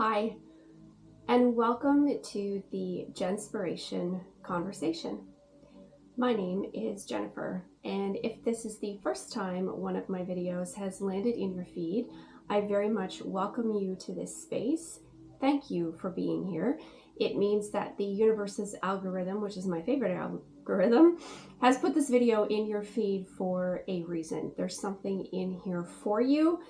Hi, and welcome to the Jenspiration Conversation. My name is Jennifer, and if this is the first time one of my videos has landed in your feed, I very much welcome you to this space. Thank you for being here. It means that the universe's algorithm, which is my favorite algorithm, has put this video in your feed for a reason. There's something in here for you,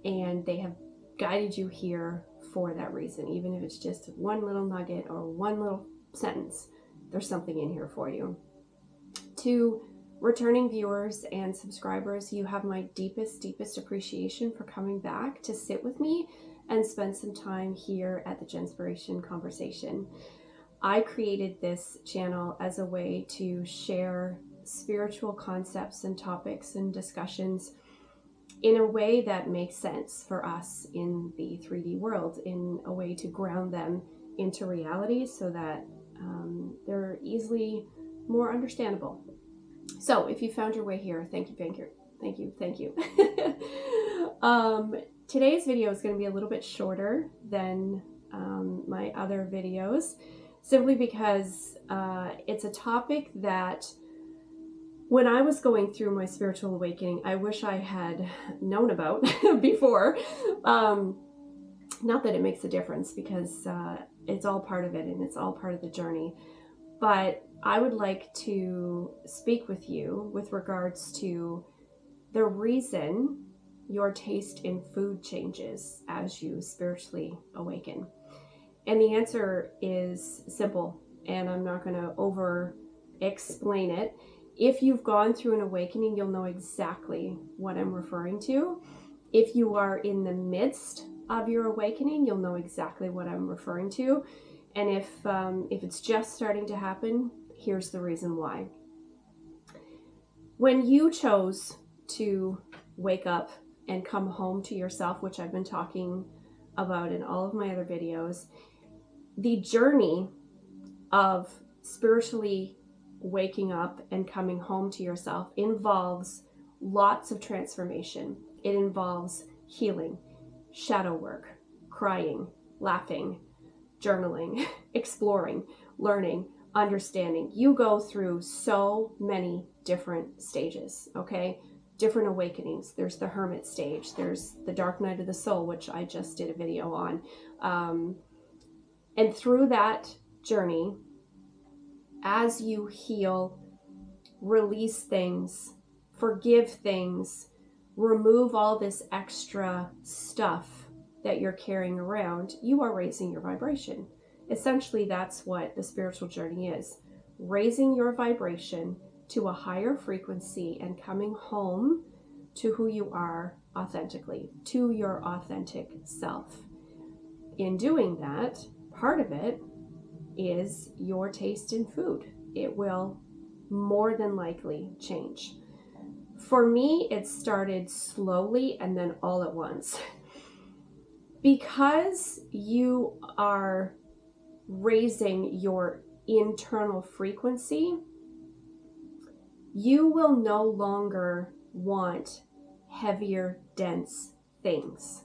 and they have guided you here for that reason. Even if it's just one little nugget or one little sentence, there's something in here for you. To returning viewers and subscribers, you have my deepest appreciation for coming back to sit with me and spend some time here at the Jenspiration Conversation. I created this channel as a way to share spiritual concepts and topics and discussions in a way that makes sense for us in the 3D world, in a way to ground them into reality so that they're easily more understandable. So if you found your way here, thank you. Today's video is going to be a little bit shorter than my other videos, simply because it's a topic that when I was going through my spiritual awakening, I wish I had known about before. Not that it makes a difference, because it's all part of it and it's all part of the journey. But I would like to speak with you with regards to the reason your taste in food changes as you spiritually awaken. And the answer is simple, and I'm not going to over explain it. If you've gone through an awakening, you'll know exactly what I'm referring to. If you are in the midst of your awakening, you'll know exactly what I'm referring to. And if it's just starting to happen, here's the reason why. When you chose to wake up and come home to yourself, which I've been talking about in all of my other videos, the journey of spiritually waking up and coming home to yourself involves lots of transformation. It involves healing, shadow work, crying, laughing, journaling, exploring, learning, understanding. You go through so many different stages, okay? Different awakenings. There's the hermit stage. There's the dark night of the soul, which I just did a video on. And through that journey, as you heal, release things, forgive things, remove all this extra stuff that you're carrying around, you are raising your vibration. Essentially, that's what the spiritual journey is. Raising your vibration to a higher frequency and coming home to who you are authentically, to your authentic self. In doing that, part of it is your taste in food. It will more than likely change. For me, it started slowly and then all at once. Because you are raising your internal frequency, you will no longer want heavier, dense things.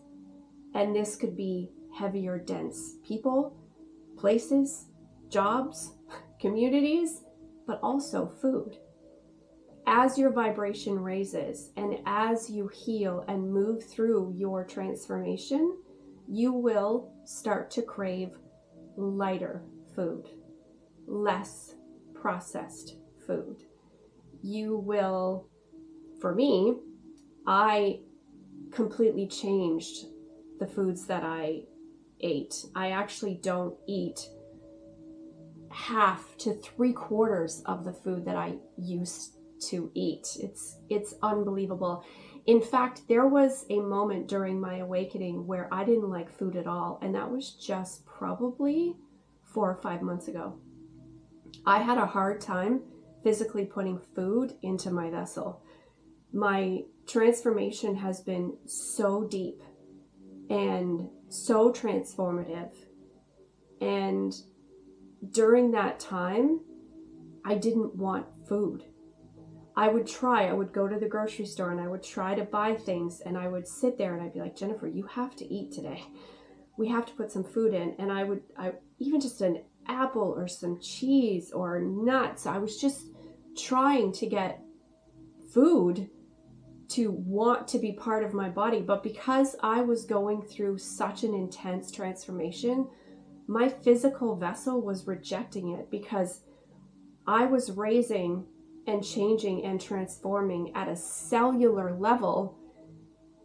And this could be heavier, dense people, places, jobs, communities, but also food. As your vibration raises and as you heal and move through your transformation, you will start to crave lighter food, less processed food. You will, for me, I completely changed the foods that I ate. I actually don't eat half to 3/4 of the food that I used to eat. It's unbelievable. In fact, there was a moment during my awakening where I didn't like food at all, and that was just probably 4 or 5 months ago. I had a hard time physically putting food into my vessel. My transformation has been so deep and so transformative, and during that time, I didn't want food. I would go to the grocery store and I would try to buy things, and I would sit there and I'd be like, Jennifer, you have to eat today. we have to put some food in. And I even just an apple or some cheese or nuts. I was just trying to get food to want to be part of my body. But because I was going through such an intense transformation, my physical vessel was rejecting it, because I was raising and changing and transforming at a cellular level.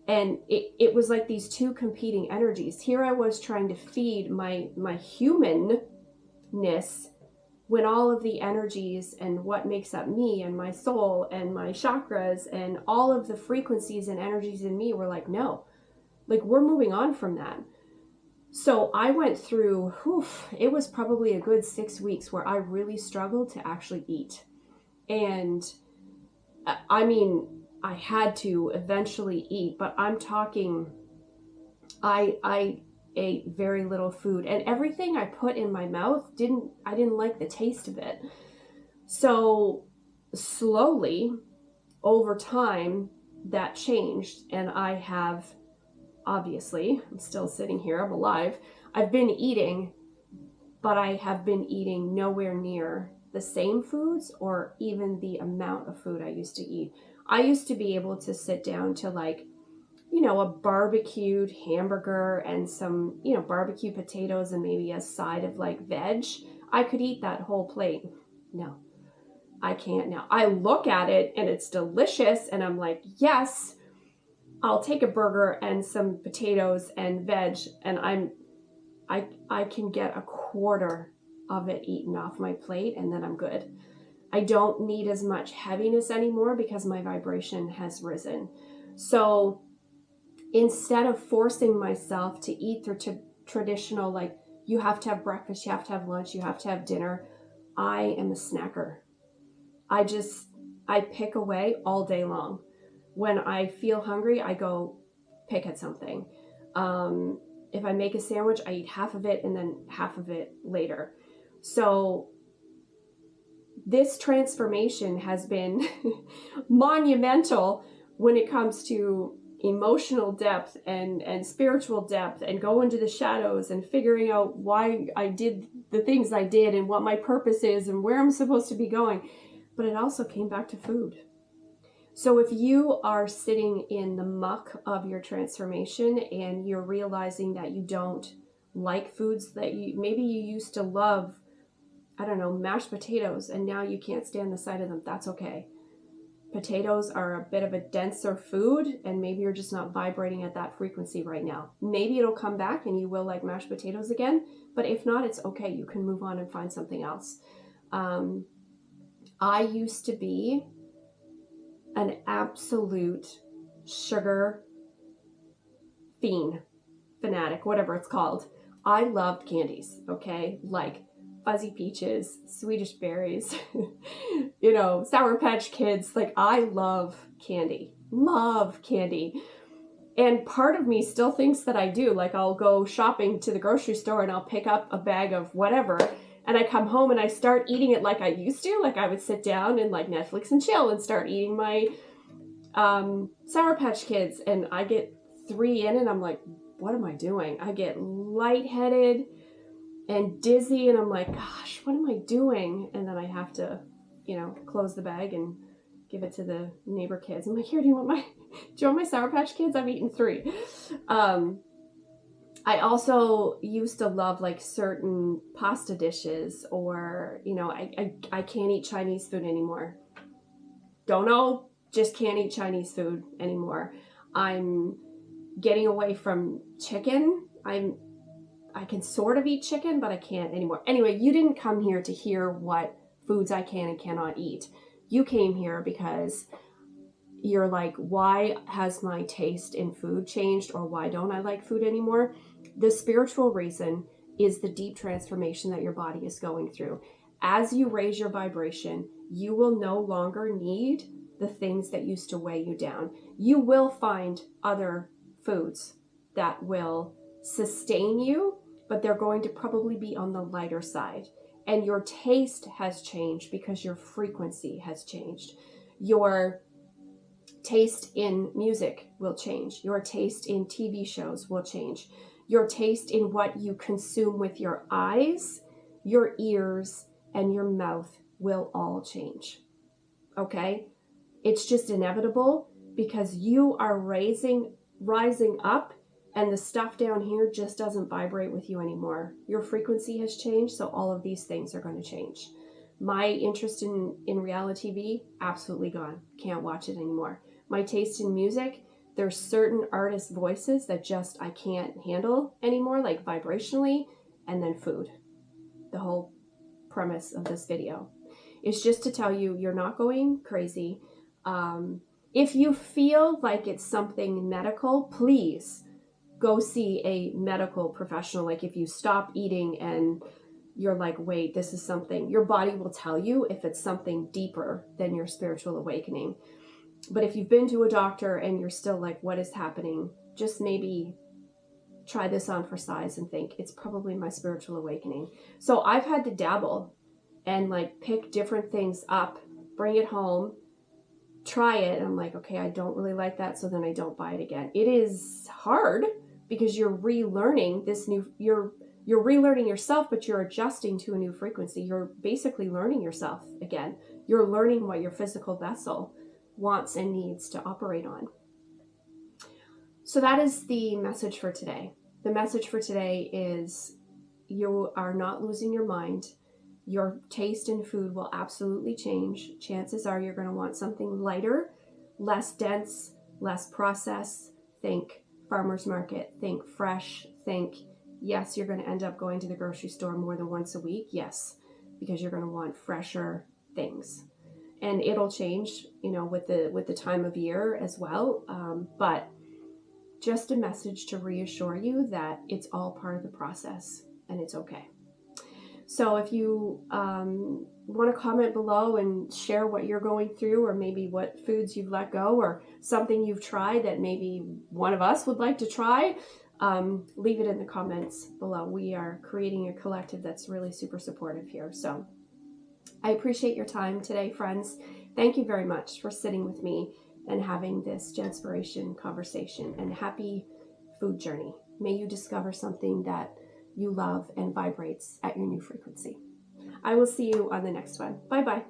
And it was like these two competing energies. Here I was trying to feed my humanness, when all of the energies and what makes up me and my soul and my chakras and all of the frequencies and energies in me were like, no, like we're moving on from that. So I went through, it was probably a good 6 weeks where I really struggled to actually eat. And I mean, I had to eventually eat, but I'm talking, I ate very little food, and everything I put in my mouth I didn't like the taste of it. So slowly over time that changed, and I have, obviously, I'm still sitting here, I'm alive. I've been eating, but I have been eating nowhere near the same foods or even the amount of food I used to eat. I used to be able to sit down to like, a barbecued hamburger and some, barbecue potatoes and maybe a side of like veg. I could eat that whole plate. No, I can't now. I look at it and it's delicious and I'm like, yes, I'll take a burger and some potatoes and veg, and I can get a quarter of it eaten off my plate and then I'm good. I don't need as much heaviness anymore because my vibration has risen. So instead of forcing myself to eat the traditional, like you have to have breakfast, you have to have lunch, you have to have dinner, I am a snacker. I pick away all day long. When I feel hungry, I go pick at something. If I make a sandwich, I eat half of it and then half of it later. So this transformation has been monumental when it comes to emotional depth and spiritual depth, and go into the shadows and figuring out why I did the things I did and what my purpose is and where I'm supposed to be going. But it also came back to food. So if you are sitting in the muck of your transformation and you're realizing that you don't like foods that maybe you used to love, I don't know, mashed potatoes, and now you can't stand the sight of them, that's okay. Potatoes are a bit of a denser food, and maybe you're just not vibrating at that frequency right now. Maybe it'll come back and you will like mashed potatoes again, but if not, it's okay. You can move on and find something else. I used to be an absolute sugar fanatic, whatever it's called. I loved candies, okay? Like Fuzzy Peaches, Swedish berries, Sour Patch Kids. Like I love candy. And part of me still thinks that I do. Like I'll go shopping to the grocery store and I'll pick up a bag of whatever, and I come home and I start eating it like I used to. Like I would sit down and like Netflix and chill and start eating my Sour Patch Kids, and I get 3 in and I'm like, what am I doing? I get lightheaded and dizzy, and I'm like, gosh, what am I doing? And then I have to, close the bag and give it to the neighbor kids. I'm like, here, do you want my Sour Patch Kids? I've eaten 3. I also used to love like certain pasta dishes, or, I can't eat Chinese food anymore. Don't know, just can't eat Chinese food anymore. I'm getting away from chicken. I can sort of eat chicken, but I can't anymore. Anyway, you didn't come here to hear what foods I can and cannot eat. You came here because you're like, why has my taste in food changed, or why don't I like food anymore? The spiritual reason is the deep transformation that your body is going through. As you raise your vibration, you will no longer need the things that used to weigh you down. You will find other foods that will sustain you, but they're going to probably be on the lighter side. And your taste has changed because your frequency has changed. Your taste in music will change. Your taste in TV shows will change. Your taste in what you consume with your eyes, your ears, and your mouth will all change. Okay? It's just inevitable because you are rising up, and the stuff down here just doesn't vibrate with you anymore. Your frequency has changed, so all of these things are going to change. My interest in reality TV, absolutely gone. Can't watch it anymore. My taste in music, there's certain artist voices that just I can't handle anymore, like vibrationally. And then food. The whole premise of this video is just to tell you you're not going crazy. If you feel like it's something medical, please go see a medical professional. Like if you stop eating and you're like, wait, this is something, your body will tell you if it's something deeper than your spiritual awakening. But if you've been to a doctor and you're still like, what is happening? Just maybe try this on for size and think it's probably my spiritual awakening. So I've had to dabble and like pick different things up, bring it home, try it. And I'm like, okay, I don't really like that. So then I don't buy it again. It is hard because you're relearning this new, you're relearning yourself, but you're adjusting to a new frequency. You're basically learning yourself again. You're learning what your physical vessel wants and needs to operate on. So that is the message for today. The message for today is you are not losing your mind. Your taste in food will absolutely change. Chances are you're going to want something lighter, less dense, less processed. Think farmer's market, think fresh, think, yes, you're going to end up going to the grocery store more than once a week. Yes, because you're going to want fresher things. And it'll change, with the time of year as well. But just a message to reassure you that it's all part of the process and it's okay. So if you want to comment below and share what you're going through, or maybe what foods you've let go, or something you've tried that maybe one of us would like to try, leave it in the comments below. We are creating a collective that's really super supportive here. So I appreciate your time today, friends. Thank you very much for sitting with me and having this Jenspiration conversation, and happy food journey. May you discover something that you love and vibrates at your new frequency. I will see you on the next one. Bye-bye.